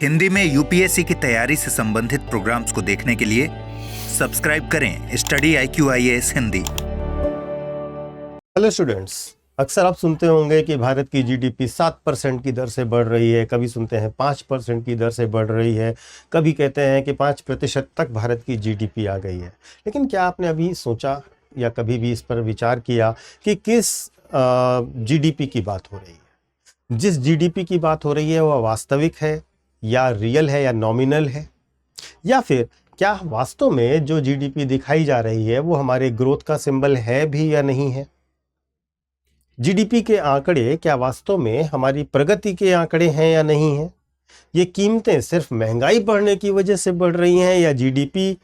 हिंदी में यूपीएससी की तैयारी से संबंधित प्रोग्राम्स को देखने के लिए सब्सक्राइब करें study IQIAS Hindi. Hello students, अक्सर आप सुनते होंगे कि भारत की जीडीपी 7% की दर से बढ़ रही है, कभी सुनते हैं 5% की दर से बढ़ रही है, कभी कहते हैं कि 5% तक भारत की जीडीपी आ गई है। लेकिन क्या आपने अभी सोचा या कभी भी इस पर विचार किया कि किस जीडीपी की बात हो रही है? जिस जीडीपी की बात हो रही है वह वास्तविक है या रियल है या नॉमिनल है, या फिर क्या वास्तव में जो जीडीपी दिखाई जा रही है वो हमारे ग्रोथ का सिंबल है भी या नहीं है? जीडीपी के आंकड़े क्या वास्तव में हमारी प्रगति के आंकड़े हैं या नहीं हैं? ये कीमतें सिर्फ महंगाई बढ़ने की वजह से बढ़ रही हैं या जीडीपी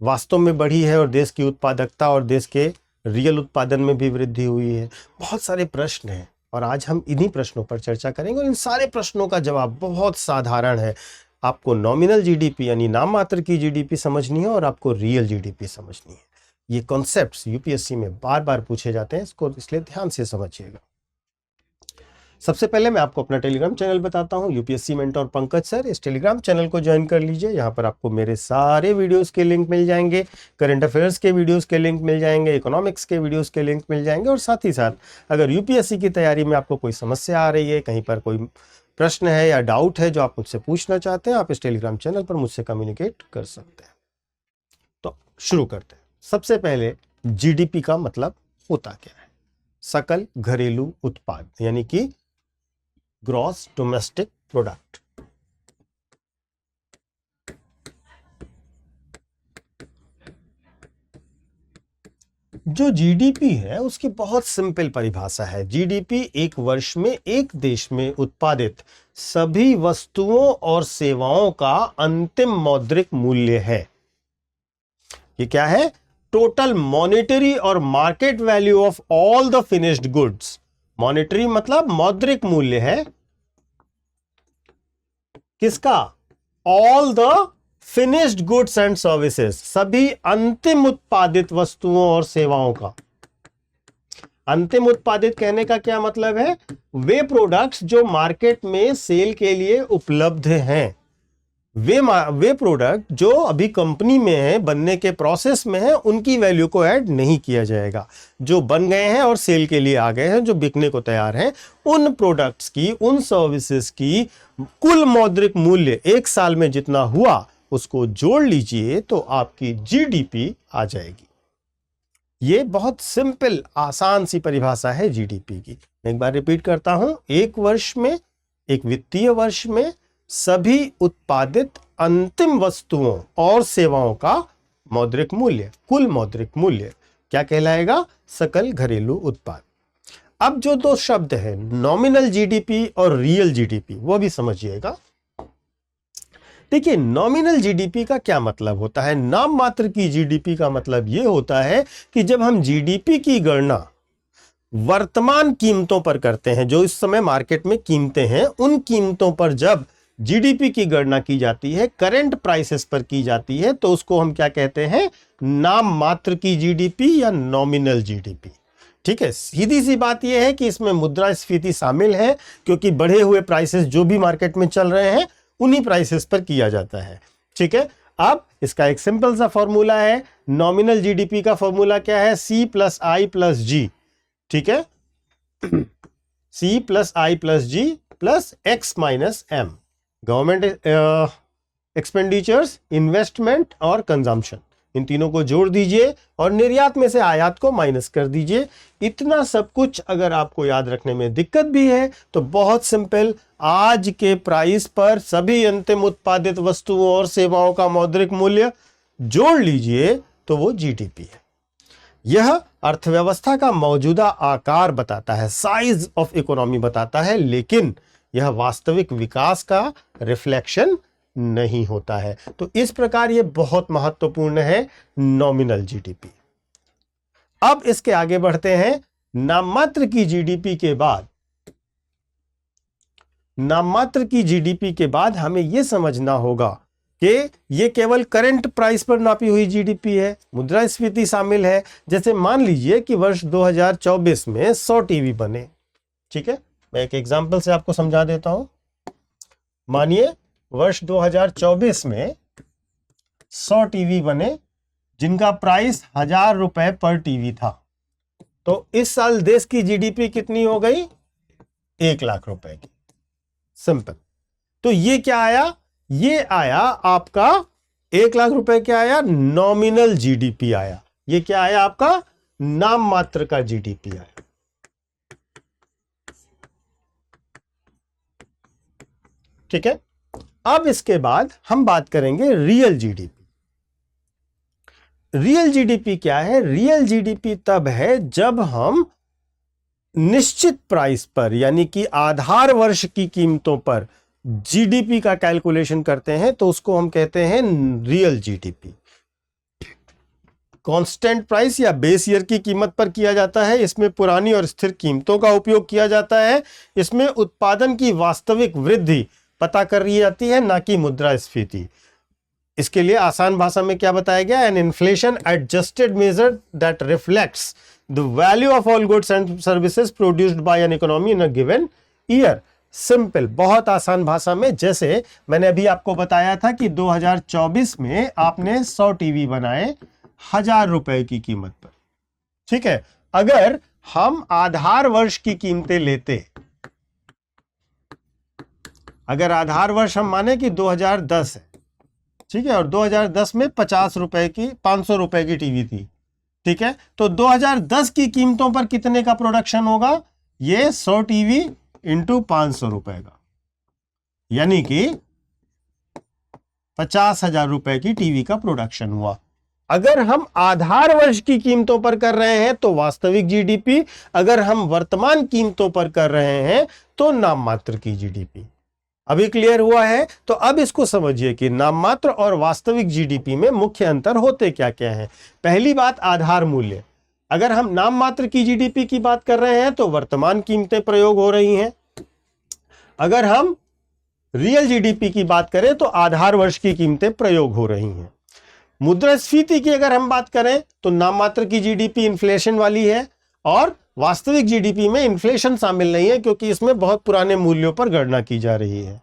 वास्तव में बढ़ी है और देश की उत्पादकता और देश के रियल उत्पादन में भी वृद्धि हुई है? बहुत सारे प्रश्न हैं और आज हम इन्हीं प्रश्नों पर चर्चा करेंगे और इन सारे प्रश्नों का जवाब बहुत साधारण है। आपको नॉमिनल जीडीपी यानी नाम मात्र की जीडीपी समझनी है और आपको रियल जीडीपी समझनी है। ये कॉन्सेप्ट्स यूपीएससी में बार बार पूछे जाते हैं, इसको इसलिए ध्यान से समझिएगा। सबसे पहले मैं आपको अपना टेलीग्राम चैनल बताता हूं, यूपीएससी मेंटोर पंकज सर। इस टेलीग्राम चैनल को ज्वाइन कर लीजिए। यहाँ पर आपको मेरे सारे वीडियोस के लिंक मिल जाएंगे, करंट अफेयर्स के वीडियोस के लिंक मिल जाएंगे, इकोनॉमिक्स के वीडियोस के लिंक मिल जाएंगे। और साथ ही साथ अगर यूपीएससी की तैयारी में आपको कोई समस्या आ रही है, कहीं पर कोई प्रश्न है या डाउट है जो आप मुझसे पूछना चाहते हैं, आप इस टेलीग्राम चैनल पर मुझसे कम्युनिकेट कर सकते हैं। तो शुरू करते हैं। सबसे पहले जीडीपी का मतलब होता क्या है? सकल घरेलू उत्पाद यानी कि ग्रॉस डोमेस्टिक प्रोडक्ट। जो जीडीपी है उसकी बहुत सिंपल परिभाषा है। जीडीपी एक वर्ष में एक देश में उत्पादित सभी वस्तुओं और सेवाओं का अंतिम मौद्रिक मूल्य है। ये क्या है? टोटल मॉनेटरी और market value of all the finished goods. Monetary मतलब मौद्रिक मूल्य है किसका? All the finished goods and services, सभी अंतिम उत्पादित वस्तुओं और सेवाओं का। अंतिम उत्पादित कहने का क्या मतलब है? वे प्रोडक्ट्स जो मार्केट में सेल के लिए उपलब्ध हैं, वे प्रोडक्ट जो अभी कंपनी में है, बनने के प्रोसेस में है, उनकी वैल्यू को ऐड नहीं किया जाएगा। जो बन गए हैं और सेल के लिए आ गए हैं, जो बिकने को तैयार हैं, उन प्रोडक्ट्स की, उन सर्विसेज की कुल मौद्रिक मूल्य एक साल में जितना हुआ उसको जोड़ लीजिए तो आपकी जीडीपी आ जाएगी। ये बहुत सिंपल आसान सी परिभाषा है जीडीपी की। मैं एक बार रिपीट करता हूं। एक वर्ष में, एक वित्तीय वर्ष में सभी उत्पादित अंतिम वस्तुओं और सेवाओं का मौद्रिक मूल्य, कुल मौद्रिक मूल्य क्या कहलाएगा? सकल घरेलू उत्पाद। अब जो दो शब्द है नॉमिनल जीडीपी और रियल जीडीपी, वो भी समझिएगा। देखिए, नॉमिनल जीडीपी का क्या मतलब होता है? नाम मात्र की जीडीपी का मतलब यह होता है कि जब हम जीडीपी की गणना वर्तमान कीमतों पर करते हैं, जो इस समय मार्केट में कीमतें हैं, उन कीमतों पर जब जीडीपी की गणना की जाती है, करंट प्राइसेस पर की जाती है, तो उसको हम क्या कहते हैं? नाम मात्र की जीडीपी या नॉमिनल जीडीपी। ठीक है, सीधी सी बात यह है कि इसमें मुद्रास्फीति शामिल है, क्योंकि बढ़े हुए प्राइसेस जो भी मार्केट में चल रहे हैं उन्हीं प्राइसेस पर किया जाता है। ठीक है, अब इसका एक सिंपल सा फॉर्मूला है। नॉमिनल जीडीपी का फॉर्मूला क्या है? C + I + G। ठीक है, C + I + G + X - M। Government expenditures, investment और कंजम्पशन, इन तीनों को जोड़ दीजिए और निर्यात में से आयात को माइनस कर दीजिए। इतना सब कुछ अगर आपको याद रखने में दिक्कत भी है तो बहुत सिंपल, आज के प्राइस पर सभी अंतिम उत्पादित वस्तुओं और सेवाओं का मौद्रिक मूल्य जोड़ लीजिए तो वो जीडीपी है। यह अर्थव्यवस्था का मौजूदा आकार बताता है, साइज ऑफ इकोनॉमी बताता है, लेकिन यह वास्तविक विकास का रिफ्लेक्शन नहीं होता है। तो इस प्रकार यह बहुत महत्वपूर्ण है नॉमिनल जीडीपी। अब इसके आगे बढ़ते हैं। नाममात्र की जीडीपी के बाद, नाममात्र की जीडीपी के बाद हमें यह समझना होगा कि यह केवल करंट प्राइस पर नापी हुई जीडीपी है, मुद्रास्फीति शामिल है। जैसे मान लीजिए कि वर्ष 2024 में 100 टीवी बने। ठीक है, मैं एक एग्जांपल से आपको समझा देता हूं। मानिए वर्ष 2024 में 100 टीवी बने जिनका प्राइस 1000 रुपए पर टीवी था। तो इस साल देश की जीडीपी कितनी हो गई? 1 लाख रुपए की। सिंपल। तो ये क्या आया? ये आया आपका 1 लाख रुपए। क्या आया? नॉमिनल जीडीपी आया। ये क्या आया? आपका नाम मात्र का जीडीपी आया। ठीक है। अब इसके बाद हम बात करेंगे रियल जीडीपी। रियल जीडीपी क्या है? रियल जीडीपी तब है जब हम निश्चित प्राइस पर यानी कि आधार वर्ष की कीमतों पर जीडीपी का कैलकुलेशन करते हैं तो उसको हम कहते हैं रियल जीडीपी। कांस्टेंट प्राइस या बेस ईयर की कीमत पर किया जाता है। इसमें पुरानी और स्थिर कीमतों का उपयोग किया जाता है। इसमें उत्पादन की वास्तविक वृद्धि पता कर ली जाती है, ना कि मुद्रास्फीति। इसके लिए आसान भाषा में क्या बताया गया? An inflation adjusted measure that reflects the value of all goods and services produced by an economy in a given year. Simple, बहुत आसान भाषा में। जैसे मैंने अभी आपको बताया था कि 2024 में आपने 100 टीवी बनाए 1000 रुपए की कीमत पर। ठीक है। अगर हम आधार वर्ष की कीमतें लेते, अगर आधार वर्ष हम माने कि 2010 है, ठीक है, और 2010 में 50 रुपए की 500 रुपए की टीवी थी। ठीक है। तो 2010 की कीमतों पर कितने का प्रोडक्शन होगा? ये 100 टीवी इंटू 500 रुपए का, यानी कि 50,000 रुपए की टीवी का प्रोडक्शन हुआ। अगर हम आधार वर्ष की कीमतों पर कर रहे हैं तो वास्तविक जीडीपी, अगर हम वर्तमान कीमतों पर कर रहे हैं तो नाम मात्र की जीडीपी। अभी क्लियर हुआ है? तो अब इसको समझिए कि नाम मात्र और वास्तविक जीडीपी में मुख्य अंतर होते क्या क्या है। पहली बात, आधार मूल्य। अगर हम नाम मात्र की जीडीपी की बात कर रहे हैं तो वर्तमान कीमतें प्रयोग हो रही हैं। अगर हम रियल जीडीपी की बात करें तो आधार वर्ष की कीमतें प्रयोग हो रही हैं। मुद्रास्फीति की अगर हम बात करें तो नाम मात्र की जीडीपी इन्फ्लेशन वाली है और वास्तविक जीडीपी में इन्फ्लेशन शामिल नहीं है, क्योंकि इसमें बहुत पुराने मूल्यों पर गणना की जा रही है।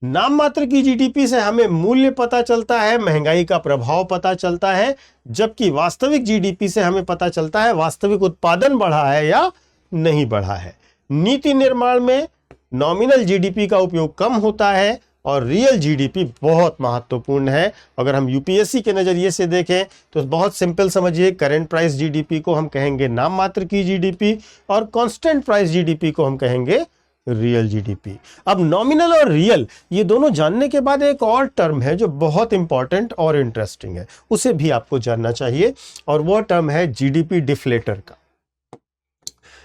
नाम मात्र की जीडीपी से हमें मूल्य पता चलता है, महंगाई का प्रभाव पता चलता है, जबकि वास्तविक जीडीपी से हमें पता चलता है वास्तविक उत्पादन बढ़ा है या नहीं बढ़ा है। नीति निर्माण में नॉमिनल जीडीपी का उपयोग कम होता है और रियल जीडीपी बहुत महत्वपूर्ण है। अगर हम यूपीएससी के नजरिए से देखें तो बहुत सिंपल समझिए, करंट प्राइस जीडीपी को हम कहेंगे नाम मात्र की जीडीपी और कांस्टेंट प्राइस जीडीपी को हम कहेंगे रियल जीडीपी। अब नॉमिनल और रियल ये दोनों जानने के बाद एक और टर्म है जो बहुत इंपॉर्टेंट और इंटरेस्टिंग है, उसे भी आपको जानना चाहिए, और वो टर्म है जीडीपी डिफ्लेटर का।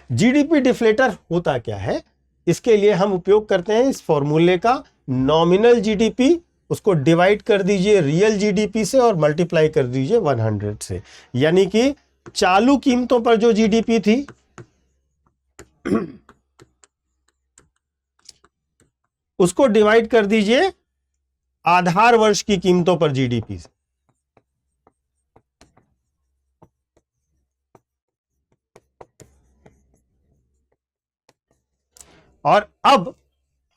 जीडीपी डिफ्लेटर होता क्या है? इसके लिए हम उपयोग करते हैं इस फॉर्मूले का, नॉमिनल जीडीपी उसको डिवाइड कर दीजिए रियल जीडीपी से और मल्टीप्लाई कर दीजिए 100 से, यानी कि चालू कीमतों पर जो जीडीपी थी उसको डिवाइड कर दीजिए आधार वर्ष की कीमतों पर जीडीपी से। और अब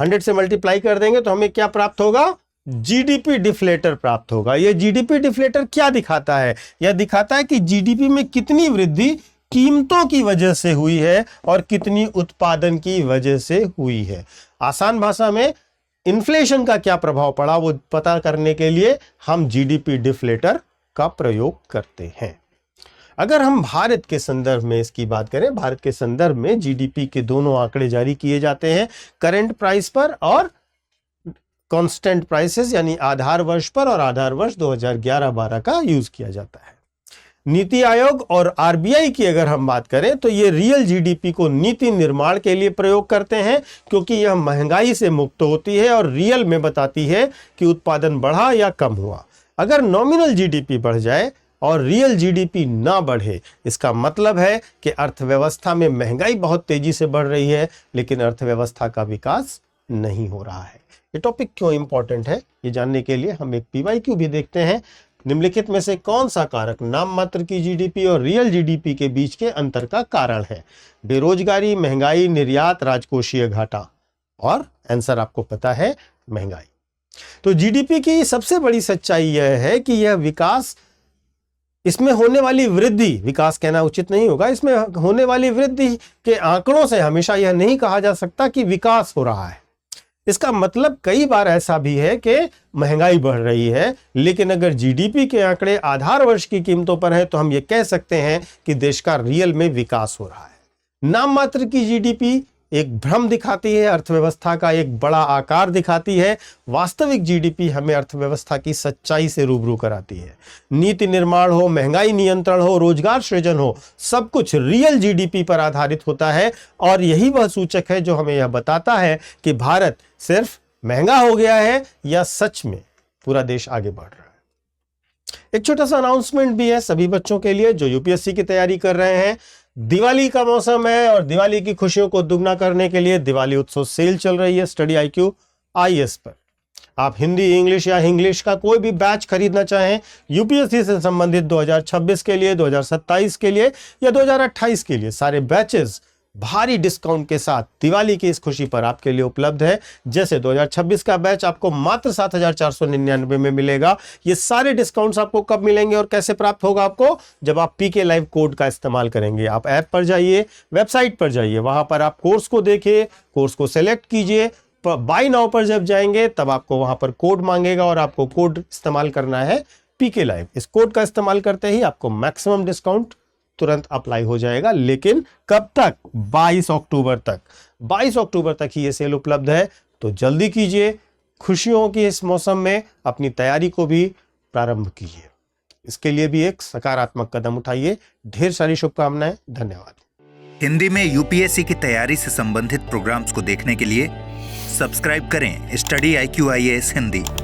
100 से मल्टीप्लाई कर देंगे तो हमें क्या प्राप्त होगा? जीडीपी डिफ्लेटर प्राप्त होगा। यह जीडीपी डिफ्लेटर क्या दिखाता है? यह दिखाता है कि जीडीपी में कितनी वृद्धि कीमतों की वजह से हुई है और कितनी उत्पादन की वजह से हुई है। आसान भाषा में इन्फ्लेशन का क्या प्रभाव पड़ा वो पता करने के लिए हम जीडीपी डिफ्लेटर का प्रयोग करते हैं। अगर हम भारत के संदर्भ में इसकी बात करें, भारत के संदर्भ में जीडीपी के दोनों आंकड़े जारी किए जाते हैं, करंट प्राइस पर और कांस्टेंट प्राइसेस यानी आधार वर्ष पर, और आधार वर्ष 2011-12 का यूज किया जाता है। नीति आयोग और आरबीआई की अगर हम बात करें तो ये रियल जीडीपी को नीति निर्माण के लिए प्रयोग करते हैं, क्योंकि यह महंगाई से मुक्त होती है और रियल में बताती है कि उत्पादन बढ़ा या कम हुआ। अगर नॉमिनल जीडीपी बढ़ जाए और रियल जीडीपी ना बढ़े, इसका मतलब है कि अर्थव्यवस्था में महंगाई बहुत तेजी से बढ़ रही है लेकिन अर्थव्यवस्था का विकास नहीं हो रहा है। ये टॉपिक क्यों इंपॉर्टेंट है ये जानने के लिए हम एक पीवाईक्यू भी देखते हैं। निम्नलिखित में से कौन सा कारक नाम मात्र की जीडीपी और रियल जीडीपी के बीच के अंतर का कारण है? बेरोजगारी, महंगाई, निर्यात, राजकोषीय घाटा, और आंसर आपको पता है महंगाई। तो जीडीपी की सबसे बड़ी सच्चाई यह है कि यह विकास, इसमें होने वाली वृद्धि, विकास कहना उचित नहीं होगा, इसमें होने वाली वृद्धि के आंकड़ों से हमेशा यह नहीं कहा जा सकता कि विकास हो रहा है। इसका मतलब कई बार ऐसा भी है कि महंगाई बढ़ रही है, लेकिन अगर जीडीपी के आंकड़े आधार वर्ष की कीमतों पर है तो हम ये कह सकते हैं कि देश का रियल में विकास हो रहा है। नाम मात्र की जीडीपी एक भ्रम दिखाती है, अर्थव्यवस्था का एक बड़ा आकार दिखाती है। वास्तविक जीडीपी हमें अर्थव्यवस्था की सच्चाई से रूबरू कराती है। नीति निर्माण हो, महंगाई नियंत्रण हो, रोजगार सृजन हो, सब कुछ रियल जीडीपी पर आधारित होता है और यही वह सूचक है जो हमें यह बताता है कि भारत सिर्फ महंगा हो गया है या सच में पूरा देश आगे बढ़ रहा है। एक छोटा सा अनाउंसमेंट भी है सभी बच्चों के लिए जो यूपीएससी की तैयारी कर रहे हैं। दिवाली का मौसम है और दिवाली की खुशियों को दुगना करने के लिए दिवाली उत्सव सेल चल रही है स्टडी IQ IAS पर। आप हिंदी, इंग्लिश या इंग्लिश का कोई भी बैच खरीदना चाहें यूपीएससी से संबंधित 2026 के लिए, 2027 के लिए या 2028 के लिए, सारे बैचेस भारी डिस्काउंट के साथ दिवाली की इस खुशी पर आपके लिए उपलब्ध है। जैसे 2026 का बैच आपको मात्र 7,499 में मिलेगा। ये सारे डिस्काउंट्स आपको कब मिलेंगे और कैसे प्राप्त होगा आपको? जब आप PK लाइव कोड का इस्तेमाल करेंगे। आप ऐप पर जाइए, वेबसाइट पर जाइए, वहां पर आप कोर्स को देखिए, कोर्स को सेलेक्ट कीजिए। बाय नाउ पर जब जाएंगे तब आपको वहां पर कोड मांगेगा और आपको कोड इस्तेमाल करना है PK लाइव। इस कोड का इस्तेमाल करते ही आपको मैक्सिमम डिस्काउंट तुरंत अप्लाई हो जाएगा। लेकिन कब तक? 22 अक्टूबर तक। 22 अक्टूबर तक ही ये सेल उपलब्ध है, तो जल्दी कीजिए। खुशियों की इस मौसम में अपनी तैयारी को भी प्रारंभ कीजिए। इसके लिए भी एक सकारात्मक कदम उठाइए। ढेर सारी शुभकामनाएं। धन्यवाद। हिंदी में यूपीएससी की तैयारी से संबंधित प्रोग्राम्स को देखने के लिए सब्सक्राइब करें स्टडी IQ IAS हिंदी।